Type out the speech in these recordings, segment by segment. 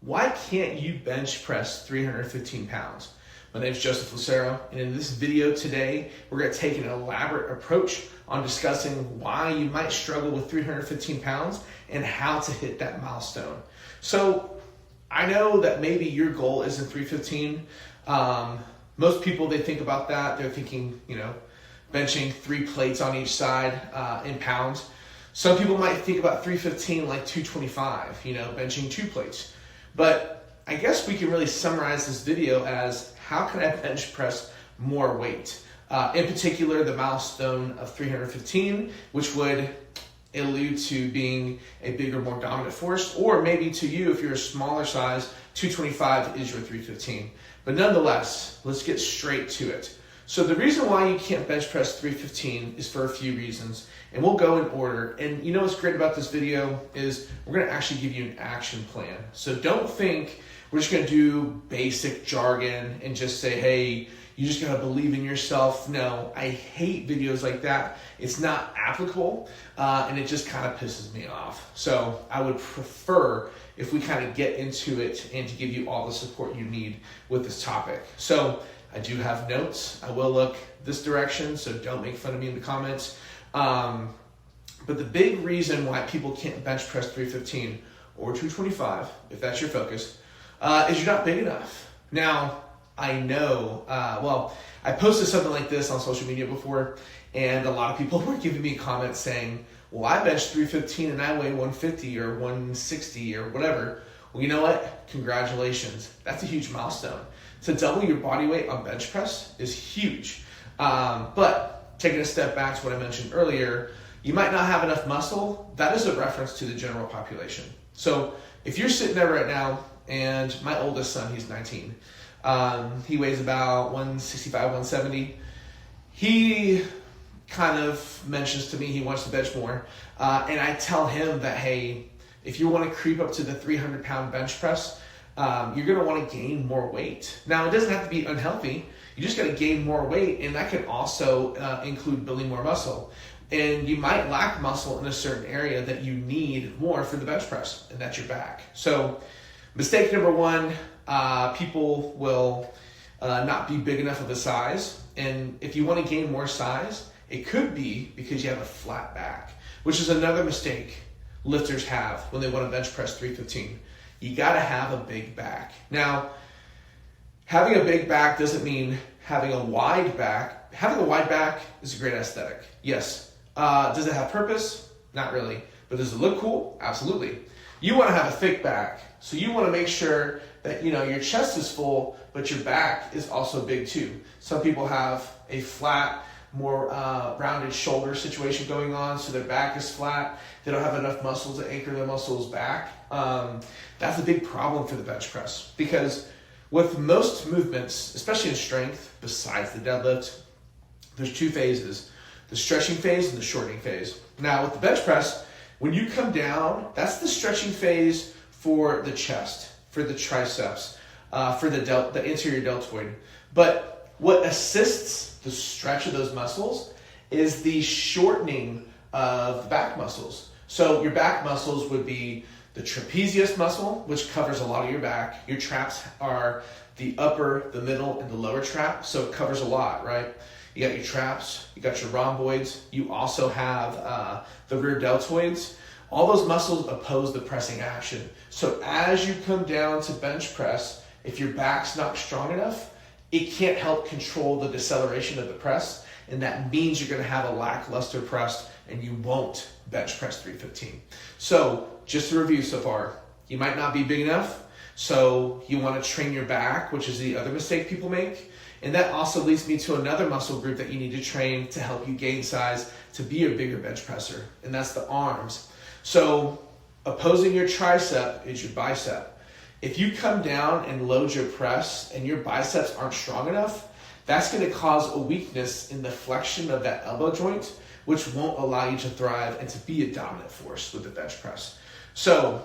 why can't you bench press 315 pounds? My name is Joseph Lucero, and in this video today, we're going to take an elaborate approach on discussing why you might struggle with 315 pounds and how to hit that milestone. So I know that maybe your goal isn't 315. Most people, they think about that. They're thinking, benching 3 plates on each side in pounds. Some people might think about 315 like 225, benching 2 plates. But I guess we can really summarize this video as how can I bench press more weight? In particular, the milestone of 315, which would allude to being a bigger, more dominant force, or maybe to you, if you're a smaller size, 225 is your 315. But nonetheless, let's get straight to it. So the reason why you can't bench press 315 is for a few reasons, and we'll go in order. And what's great about this video is we're going to actually give you an action plan. So don't think we're just going to do basic jargon and just say, hey, you just got to believe in yourself. No, I hate videos like that. It's not applicable, and it just kind of pisses me off. So I would prefer if we kind of get into it and to give you all the support you need with this topic. So I do have notes. I will look this direction, so don't make fun of me in the comments. But the big reason why people can't bench press 315 or 225, if that's your focus, is you're not big enough. Now, I know, I posted something like this on social media before, and a lot of people were giving me comments saying, well, I benched 315 and I weigh 150 or 160 or whatever. Well, you know what? Congratulations. That's a huge milestone. To double your body weight on bench press is huge. But taking a step back to what I mentioned earlier, you might not have enough muscle. That is a reference to the general population. So if you're sitting there right now, and my oldest son, he's 19, he weighs about 165, 170. He kind of mentions to me he wants to bench more. And I tell him that, hey, if you want to creep up to the 300-pound bench press, you're going to want to gain more weight. Now, it doesn't have to be unhealthy. You just got to gain more weight, and that can also include building more muscle. And you might lack muscle in a certain area that you need more for the bench press, and that's your back. So mistake number one, people will not be big enough of a size. And if you want to gain more size, it could be because you have a flat back, which is another mistake lifters have when they want to bench press 315. You got to have a big back. Now, having a big back doesn't mean having a wide back. Having a wide back is a great aesthetic. Yes. Does it have purpose? Not really. But does it look cool? Absolutely. You want to have a thick back. So you want to make sure that, your chest is full, but your back is also big too. Some people have a flat, more rounded shoulder situation going on, so their back is flat. They don't have enough muscles to anchor their muscles back. That's a big problem for the bench press, because with most movements, especially in strength, besides the deadlift, there's 2 phases, the stretching phase and the shortening phase. Now with the bench press, when you come down, that's the stretching phase for the chest, for the triceps, for the anterior deltoid. But what assists the stretch of those muscles is the shortening of the back muscles. So your back muscles would be the trapezius muscle, which covers a lot of your back. Your traps are the upper, the middle, and the lower trap, so it covers a lot, right? You got your traps, you got your rhomboids, you also have the rear deltoids. All those muscles oppose the pressing action. So as you come down to bench press, if your back's not strong enough, it can't help control the deceleration of the press, and that means you're going to have a lackluster press and you won't bench press 315. So just to review so far, you might not be big enough, so you want to train your back, which is the other mistake people make. And that also leads me to another muscle group that you need to train to help you gain size to be a bigger bench presser, and that's the arms. So opposing your tricep is your bicep. If you come down and load your press and your biceps aren't strong enough, that's going to cause a weakness in the flexion of that elbow joint, which won't allow you to thrive and to be a dominant force with the bench press. So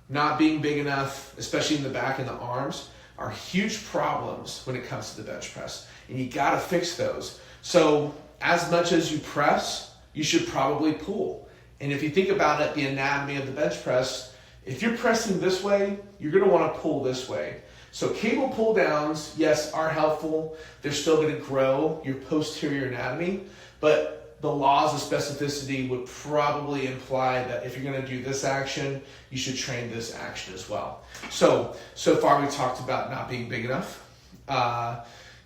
not being big enough, especially in the back and the arms, are huge problems when it comes to the bench press, and you got to fix those. So as much as you press, you should probably pull. And if you think about it, the anatomy of the bench press If you're pressing this way, you're going to want to pull this way. So cable pull downs, yes, are helpful. They're still going to grow your posterior anatomy, but the laws of specificity would probably imply that if you're going to do this action, you should train this action as well. So far we talked about not being big enough.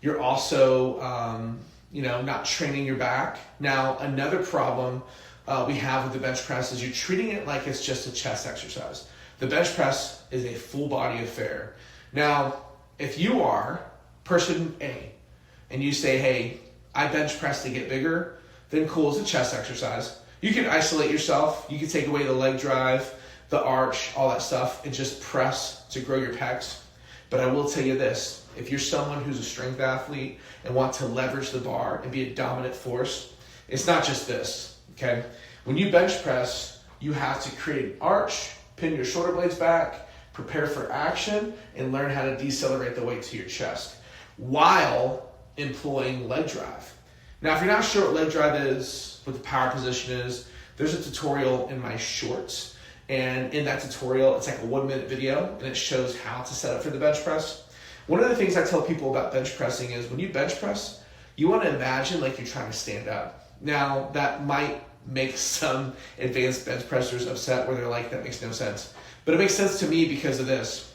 You're also, not training your back. Now, another problem we have with the bench press is you're treating it like it's just a chest exercise. The bench press is a full body affair. Now, if you are person A and you say, hey, I bench press to get bigger, then cool, it's a chest exercise. You can isolate yourself. You can take away the leg drive, the arch, all that stuff, and just press to grow your pecs. But I will tell you this, if you're someone who's a strength athlete and want to leverage the bar and be a dominant force, it's not just this, okay? When you bench press, you have to create an arch, pin your shoulder blades back, prepare for action, and learn how to decelerate the weight to your chest while employing leg drive. Now, if you're not sure what leg drive is, what the power position is, there's a tutorial in my shorts. And in that tutorial, it's like a 1-minute video, and it shows how to set up for the bench press. One of the things I tell people about bench pressing is when you bench press, you want to imagine like you're trying to stand up. Now, that might make some advanced bench pressers upset where they're like, that makes no sense. But it makes sense to me because of this.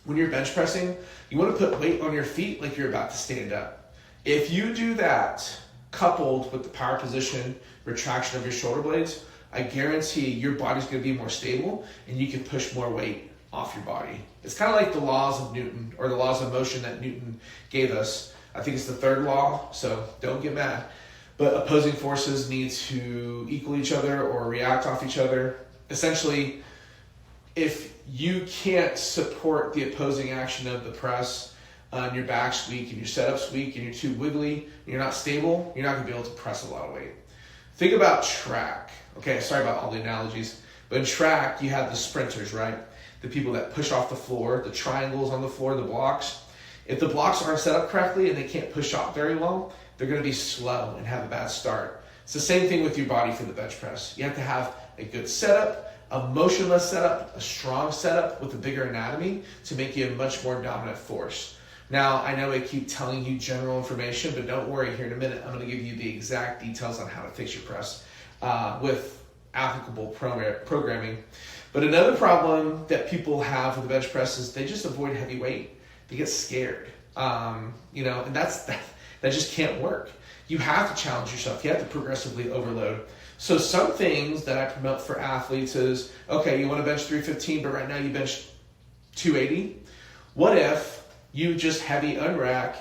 When you're bench pressing, you want to put weight on your feet like you're about to stand up. If you do that, coupled with the power position, retraction of your shoulder blades, I guarantee your body's going to be more stable and you can push more weight off your body. It's kind of like the laws of Newton, or the laws of motion that Newton gave us. I think it's the third law, so don't get mad. But opposing forces need to equal each other or react off each other. Essentially, if you can't support the opposing action of the press, and your back's weak and your setup's weak and you're too wiggly and you're not stable, you're not going to be able to press a lot of weight. Think about track. Okay, sorry about all the analogies. But in track, you have the sprinters, right? The people that push off the floor, the triangles on the floor, the blocks. If the blocks aren't set up correctly and they can't push off very well, they're going to be slow and have a bad start. It's the same thing with your body for the bench press. You have to have a good setup, a motionless setup, a strong setup with a bigger anatomy to make you a much more dominant force. Now, I know I keep telling you general information, but don't worry, here in a minute, I'm going to give you the exact details on how to fix your press with applicable programming. But another problem that people have with the bench press is they just avoid heavy weight. They get scared, and that just can't work. You have to challenge yourself. You have to progressively overload. So some things that I promote for athletes is, okay, you want to bench 315, but right now you bench 280. What if you just heavy unrack,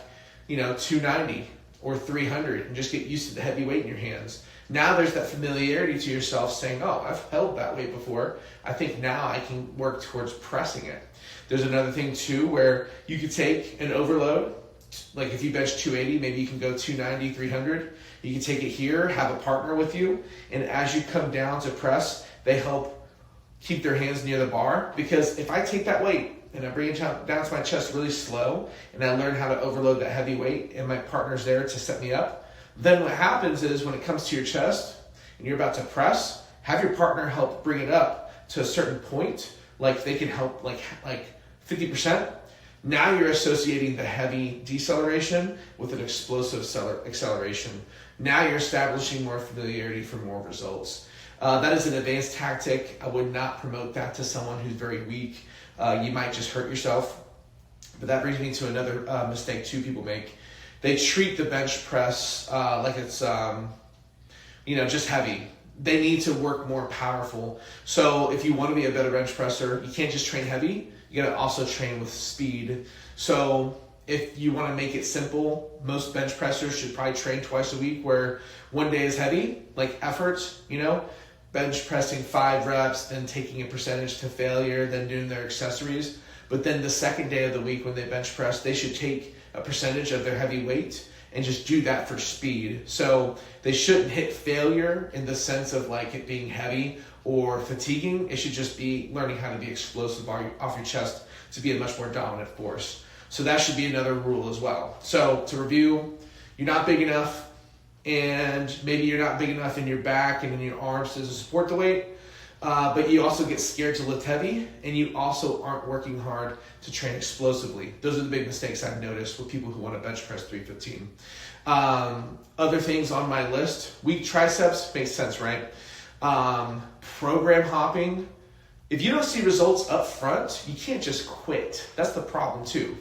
290 or 300 and just get used to the heavy weight in your hands? Now there's that familiarity to yourself saying, oh, I've held that weight before. I think now I can work towards pressing it. There's another thing too where you could take an overload. Like if you bench 280, maybe you can go 290, 300. You can take it here, have a partner with you, and as you come down to press, they help keep their hands near the bar. Because if I take that weight and I bring it down to my chest really slow, and I learn how to overload that heavy weight, and my partner's there to set me up, then what happens is when it comes to your chest and you're about to press, have your partner help bring it up to a certain point, like they can help like 50%. Now you're associating the heavy deceleration with an explosive acceleration. Now you're establishing more familiarity for more results. That is an advanced tactic. I would not promote that to someone who's very weak. You might just hurt yourself. But that brings me to another mistake too people make. They treat the bench press like it's just heavy. They need to work more powerful. So if you want to be a better bench presser, you can't just train heavy. You got to also train with speed. So if you want to make it simple, most bench pressers should probably train twice a week, where one day is heavy, like efforts, bench pressing 5 reps, then taking a percentage to failure, then doing their accessories. But then the second day of the week when they bench press, they should take a percentage of their heavy weight and just do that for speed. So they shouldn't hit failure in the sense of like it being heavy or fatiguing. It should just be learning how to be explosive off your chest to be a much more dominant force. So that should be another rule as well. So to review, you're not big enough, and maybe you're not big enough in your back and in your arms to support the weight. But you also get scared to lift heavy, and you also aren't working hard to train explosively. Those are the big mistakes I've noticed with people who want to bench press 315. Other things on my list, weak triceps, makes sense, right? Program hopping. If you don't see results up front, you can't just quit. That's the problem too.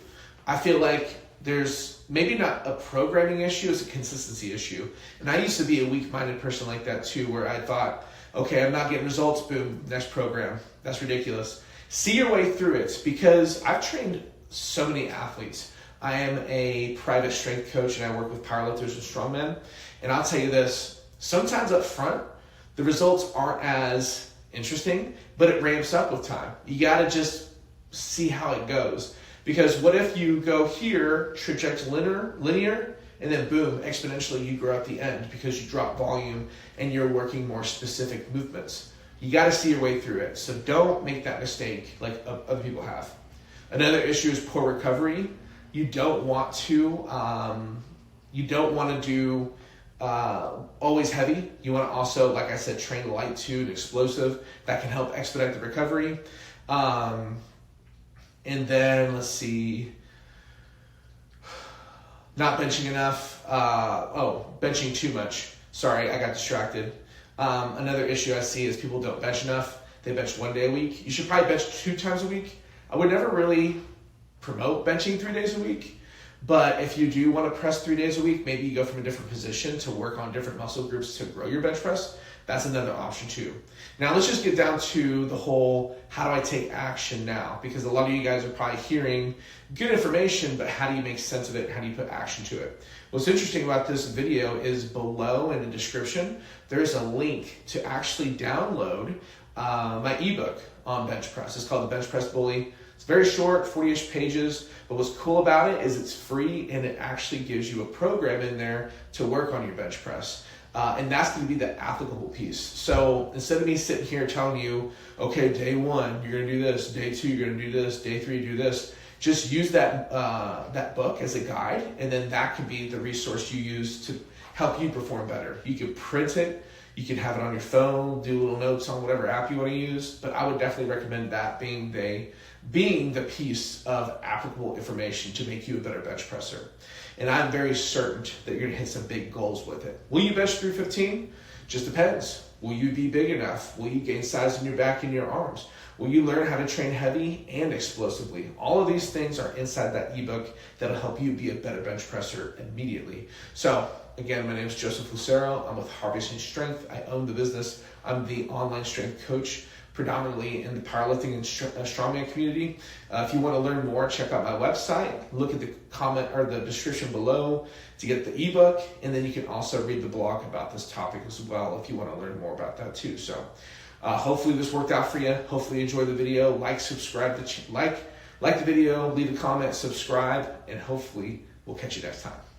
I feel like there's maybe not a programming issue, it's a consistency issue. And I used to be a weak-minded person like that too, where I thought, okay, I'm not getting results, boom, next program. That's ridiculous. See your way through it, because I've trained so many athletes. I am a private strength coach and I work with powerlifters and strongmen. And I'll tell you this, sometimes up front, the results aren't as interesting, but it ramps up with time. You gotta just see how it goes. Because what if you go here, traject linear, and then boom, exponentially you grow at the end because you drop volume and you're working more specific movements. You got to see your way through it. So don't make that mistake like other people have. Another issue is poor recovery. You don't want to do always heavy. You want to also, like I said, train light too and explosive. That can help expedite the recovery. And then let's see, not benching enough. Benching too much. Sorry, I got distracted. Another issue I see is people don't bench enough. They bench 1 day a week. You should probably bench 2 times a week. I would never really promote benching 3 days a week. But if you do want to press 3 days a week, maybe you go from a different position to work on different muscle groups to grow your bench press. That's another option too. Now let's just get down to the whole, how do I take action now? Because a lot of you guys are probably hearing good information, but how do you make sense of it? How do you put action to it? What's interesting about this video is below in the description, there's a link to actually download my ebook on bench press. It's called The Bench Press Bully. It's very short, 40-ish pages, but what's cool about it is it's free and it actually gives you a program in there to work on your bench press. And that's going to be the applicable piece. So instead of me sitting here telling you, okay, day 1, you're going to do this, day 2, you're going to do this, day 3, do this, just use that book as a guide, and then that could be the resource you use to help you perform better. You can print it, you can have it on your phone, do little notes on whatever app you want to use, but I would definitely recommend that being the piece of applicable information to make you a better bench presser. And I'm very certain that you're going to hit some big goals with it. Will you bench 315? Just depends. Will you be big enough? Will you gain size in your back and your arms? Will you learn how to train heavy and explosively? All of these things are inside that ebook that'll help you be a better bench presser immediately. So again, my name is Joseph Lucero. I'm with Harvesting Strength. I own the business. I'm the online strength coach, predominantly in the powerlifting and strongman community. If you want to learn more, check out my website. Look at the comment or the description below to get the ebook, and then you can also read the blog about this topic as well if you want to learn more about that too. So hopefully this worked out for you. Hopefully you enjoyed the video. Subscribe, like the video, leave a comment, subscribe, and hopefully we'll catch you next time.